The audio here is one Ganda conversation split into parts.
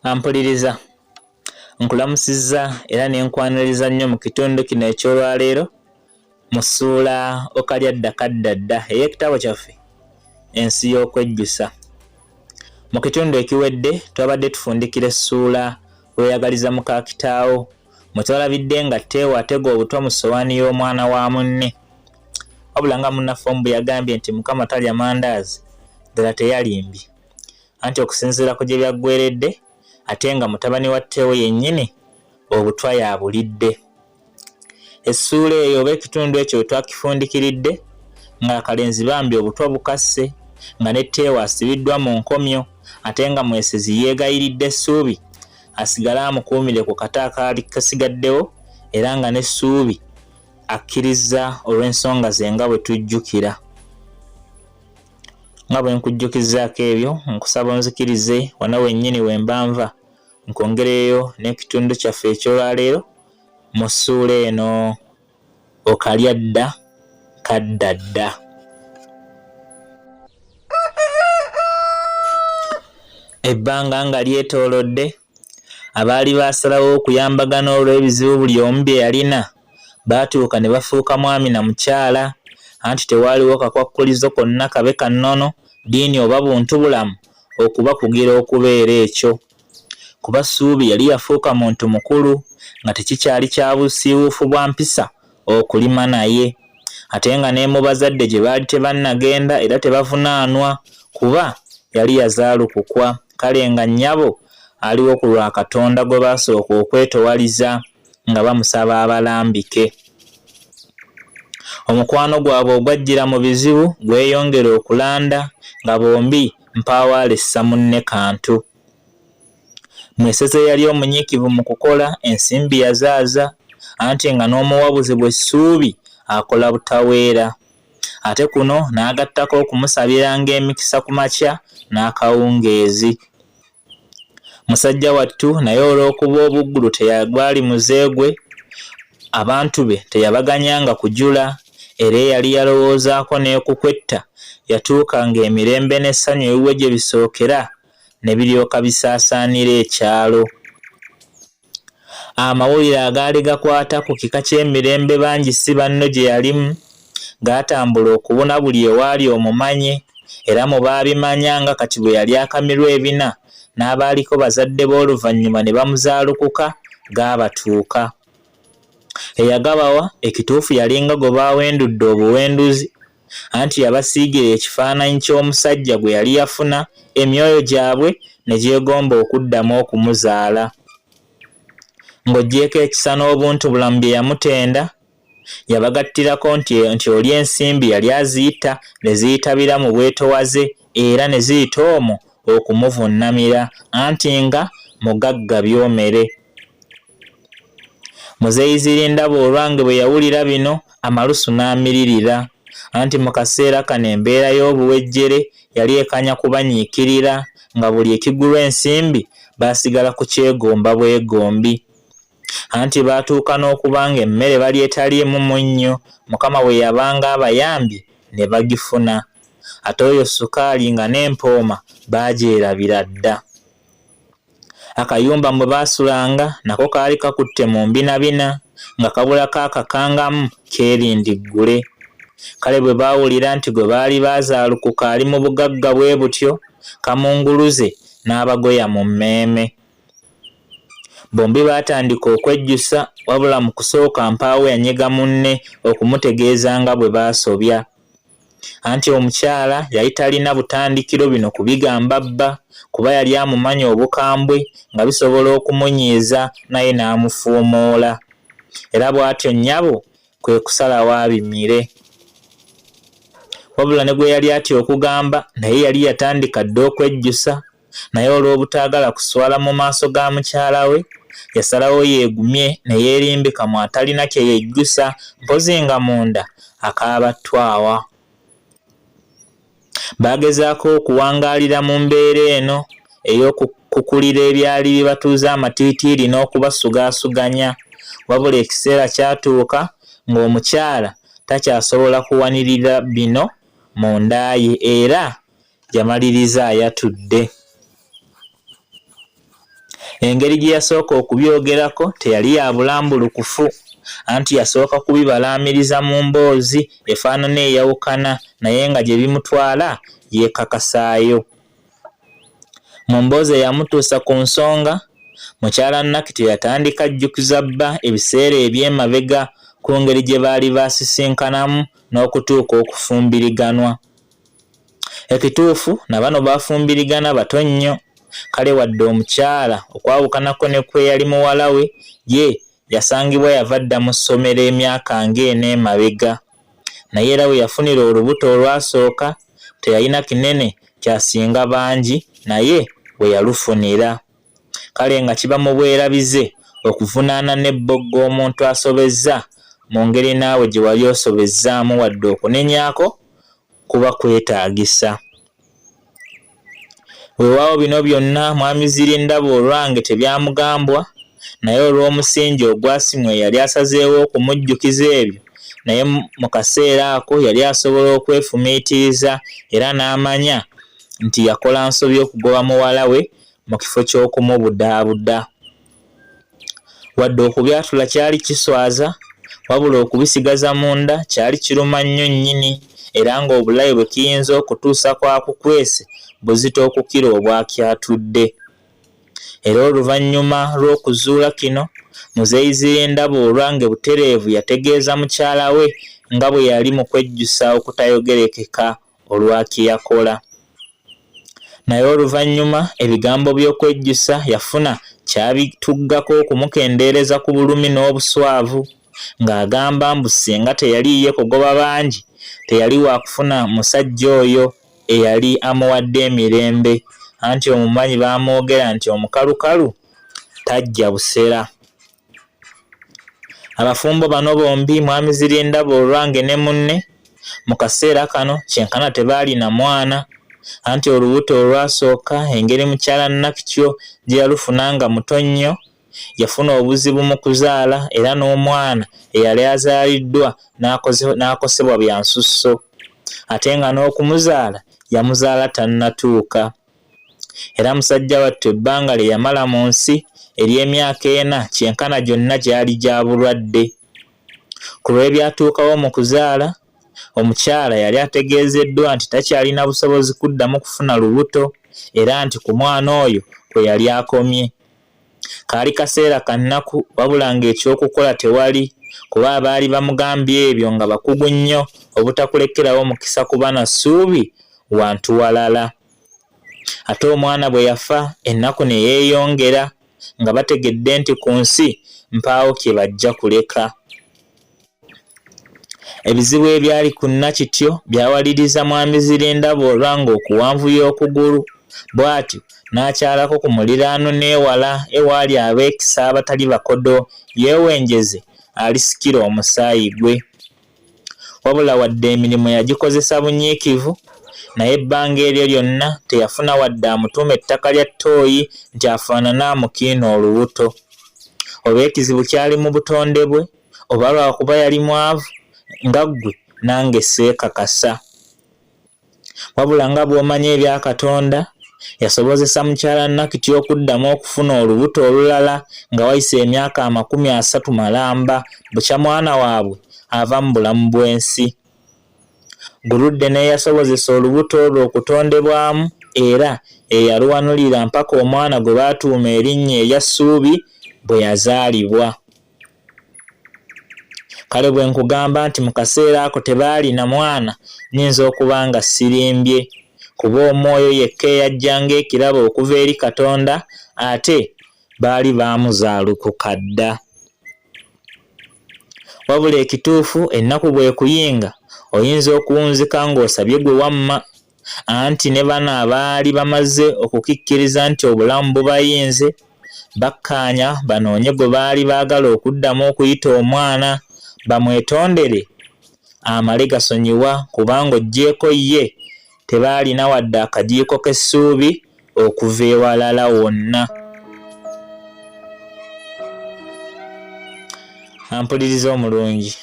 Ampuliriza nkulamusizza era ne nkwaniriza nnyo mu kitundu kino eky'olwaleero mu ssuula okalyadda kaddadda ey'ekitabo kyaffe ensi y'okwejjusa. Mu kitundu ekiwedde twabadde tufundikira essuula lw'oyagaliza muka kitaawo mwe twalabidde nga Teewa atega obutwa mu ssowaani y'omwana wa munne. Wabula nga munnaffe omu bwe yagambye nti Mukama talya mandaazi ddala teyalimbye, anti okusinziira ku gye byaggweredde ate nga mutabani wa Teewa yennyini obutwa yabulidde. Essuula eyo oba ekitundu ekyo we twakifundikiridde nga akalenzi bambi obutwa bukasse nga ne Teewa asibiddwa mu nkomyo ate nga mwesezi yeegayiridde essuubi asigale amukuumire ku kata akaali kasigaddewo era nga n'essuubi akkiriza olw'ensonga ze nga bwe tujjukira. Nga bwe nkujjukizaako ebyo nkusaba onzikirize wano wennyini we mbanva nkwongereyo n'ekitundu kyaffe eky'olwaleero mu ssuula eno okalyadda kaddadda. Ebbanga nga lyetoolodde abaali baasalawo okuyambagana olw'ebizibu buli omu bye yalina baatuuka ne bafuuka mwami na mukyala, anti tewaaliwo kakwakkulizo konna kabe kannono ddiini oba buntu bulamu okuba kugira okubeera ekyo. Kuba Ssuubi yali yafuuka muntu mukulu nga tekikyali kya busiiwuufu bwa mpisa okulima naye, ate nga ne mu bazadde gye baali tebannagenda era tebavunaanwa kuba yali yazaalukukwa. Kale nga nnyabo aliwo ku lwa Katonda gwe baasooka okwetowaliza nga bamusaba abalambike. Omukwano gwabwe ogwajjira mu bizibu gweyongera okulanda nga bombi mpaawaalessa munne kantu. Mweseze yali omunyiikivu mu kukola, ensimbi yazaaza, anti nga n'omuwabuzi bwe Ssuubi akola butaweera. Ate kuno n'agattako okumusabiranga emikisa ku makya n'akawungeezi. Musajja wattu naye olw'okuba obuggulu teyagwali muzeegwe, abantu be teyabaganyanga kujula era yali yalowoozaako n'ekukwetta yatuuka ng'emirembe n'essanyu ebiwe gye bisookera ne biryoka bisaasaanira ekyalo. Amawulire agaali gakwata ku kika ky'emirembe bangi si banno gye yalimu gaatambula okubuna buli ewaali omumanye, era mu baabimanyanga kati bwe yali akamirwa ebina n'abaaliko bazadde b'oluvannyuma ne bamuzaalukuka gaabatuuka. Eyagabawa ekituufu yalinga gwe baawendudde obuwenduzi, anti yabasiigira ekifaananyi ky'omusajja gwe yali yafuna, emyoyo gyabwe ne gyegomba okuddamu okumuzaala. Ng'oggyeko ekisa n'obuntu bulamu bye yamutenda, yabagattirako nti oli ensimbi yali aziyita ne ziyitabira mu bwetowaze era ne ziyita omwo okumuvunnamira, anti nga mugagga byomere. Muzeeyi Zirindaba olwange bwe yawulira bino amalusu n'amiririra, anti mu kaseera kano embeera y'obuwejjere yali ekanya kubanyiikirira nga buli ekigulwa ensimbi baasigala ku kyegomba bwegombi. Anti baatuuka n'okuba nga emmere bali etaliimu munnyo, Mukama bwe yabanga abayambye ne bagifuna. Ate oyo sukaali nga n'empooma baagyerabira dda. Akayumba mwe baasulanga nako kaali kakutte mu mbinabina nga kabulako akakangamu keerindiggule. Kale bwe baawulira nti gwe baali baazaalukuka ali mu bugagga bwe butyo, kamunguluze n'abagoya mu mmeeme. Bombi baatandika okwejjusa, wabula mu kusooka mpaawo yanyega munne okumutegeeza nga bwe baasobya. Anti omukyala yali talina butandikiro bino kubigamba bba, kuba yali amumanya obukambwe nga bisobola okumunyiiza naye n'amufuumoola. Era bw'atyo nnyabo kwe kusalawo abimire. Wabula ne gwe yali atya okugamba naye yali yatandika dda okwejjusa, naye olw'obutaagala kuswala mu maaso ga mukyala we yasalawo yeegumye ne yeerimbika mu atalina kye yejjusa, mpozi nga munda akaaba ttwawa. Baagezaako okuwangaalira mu mbeera eno ey'okukulira ebyali bibatuuza amatiitiiri n'okubasugaasuganya, wabula ekiseera kyatuuka ng'omukyala takyasobola kuwanirira bino mu nda ye era yamaliriza ayatudde. Engeri gye yasooka okubyogerako teyali ya bulambulukufu, anti yasooka kubibalaamiriza mu mboozi efaanana eyawukana naye nga gye bimutwala yeekakasaayo. Mu mboozi eyamutuusa ku nsonga, mukyala Naku yatandika ajjukiza bba ebiseera eby'emabega ku ngeri gye baali baasisinkanamu n'okutuuka okufumbiriganwa. Ekituufu na bano baafumbirigana bato nnyo, kale wadde omukyala okwawukanako ne kwe yali muwala we, ye yasangibwa yava dda mu ssomero emyaka ng'ena emabega. Naye era we yafunira olubuto olwasooka teyalina kinene kyasinga bangi naye we yalufunira. Kale nga kiba mu bwerabize okuvunaana n'ebboggo omuntu asobezza mu ngeri naawe gye wali osobezzaamu wadde okunenyako kuba kwetaagisa. Weewaawo bino byonna mwami Zirindaba olwange tebyamugambwa, naye olw'omusingi ogwasimwe yali asazeewo okumujjukiza ebyo, naye mu kaseera ako yali asobola okwefumiitiriza era n'amanya nti yakola nsobi okugoba muwala we mu kifo ky'okumubudaabuda. Wadde okubyatula kyali kiswaza, wabula okubisigaza munda kyali kiruma nnyo nnyini, era ng'obulabe bwe kiyinza okutuusa ku akukwese buzita okukira obwakyatudde. Era oluvannyuma lw'okuzuula kino, muzeeyi Zirindaba olwange butereevu yategeeza mukyala we nga bwe yali mu kwejjusa okutayogerekeka olwakye yakola. Naye oluvannyuma ebigambo by'okwejjusa yafuna kyabituggako okumukendeereza ku bulumi n'obuswavu, ng'agamba mbu singa teyali ye kugoba bangi teyali wakufuna musajja oyo eyali amuwadde emirembe, anti omumanyi baamwogera nti omukalukalu tajja busera. Abafumbo bano bombi mwami Zirindaba olwange ne munne mu kaseera kano kyenkana tebaalina mwana, anti olubuto olwasooka engeri mukyala Naku gye yalufuna nga muto nnyo, yafuna obuzibu mu kuzaala era n'omwana eyali azaaliddwa n'akosebwa bya nsusso, ate nga n'okumuzaala yamuzaala tannatuuka. Era musajja wattu ebbanga lye yamala mu nsi ery'emyaka 4 kyenkana gyonna gyali gya bulwadde. Ku lw'ebyatuukawo mu kuzaala, omukyala yali ategeezeddwa nti takyalina busobozi kuddamu kufuna lubuto era nti ku mwana oyo kwe yali akomye. Kaali kaseera ka Naku wabula ng'ekyokukola tewali, kuba abaali bamugambye ebyo nga bakugu nnyo obutakulekerawo mukisa kuba na ssuubi wantu walala. Ate omwana bwe yafa ennaku ne yeeyongera nga bategedde nti ku nsi mpaawo kye bajja kuleka. Ebizibu ebyali ku Nakityo byawaliriza mwami Zirindaba olwange okuwanvuya okugulu, bw'atyo n'akyalako ku muliraano n'ewala ewaali abeekisa abatali bakodo yeewengeze alisikira omusaayi gwe. Wabula wadde emirimu yagikozesa bunyiikivu, naye ebbanga eryo lyonna teyafuna wadde amutuuma ettaka lya ttooyi nti afaanana amukiina olubuto. Oba ekizibu kyali mu butonde bwe, oba lwakuba yali mwavu nga ggwe nange seekakasa. Wabula nga bw'omanya ebya Katonda, yasobozesa mukyala Naku okuddamu okufuna olubuto olulala nga wayise emyaka 30 malamba, bukya mwana waabwe ava mu bulamu bw'ensi. Guludde naye yasobozesa olubuto olwo okutondebwamu era eyaluwanulira mpaka omwana gwe baatuuma erinnya erya Ssuubi bwe yazaalibwa. Kale bwe nkugamba nti mu kaseera ako tebaalina mwana, nnyinza okuba nga sirimbye, kuba omwoyo yekka eyajjanga ekirabo okuva eri Katonda, ate baali baamuzaalukuka dda. Wabula ekituufu ennaku bwe kuyinga oyinza okuwunzika ng'osabye gwe wamma, anti ne bano abaali bamaze okukikkiriza nti obulamu bubayinze bakkaanya banoonye gwe baali baagala okuddamu okuyita omwana bamwetondere amale gasonyiwa, kubanga oggyeko ye tebaalina wadde akajiiko k'essuubi okuva ewalala wonna. Ampuliriza omulungi,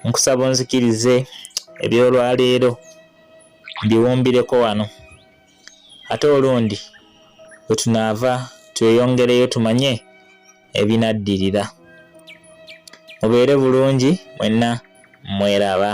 nkusaba onzikirize ebyolwaleero mbiwumbireko wano ate olundi bwe tunaava tweyongereyo tumanye ebinaddirira. Mubeere bulungi mwenna mweraba.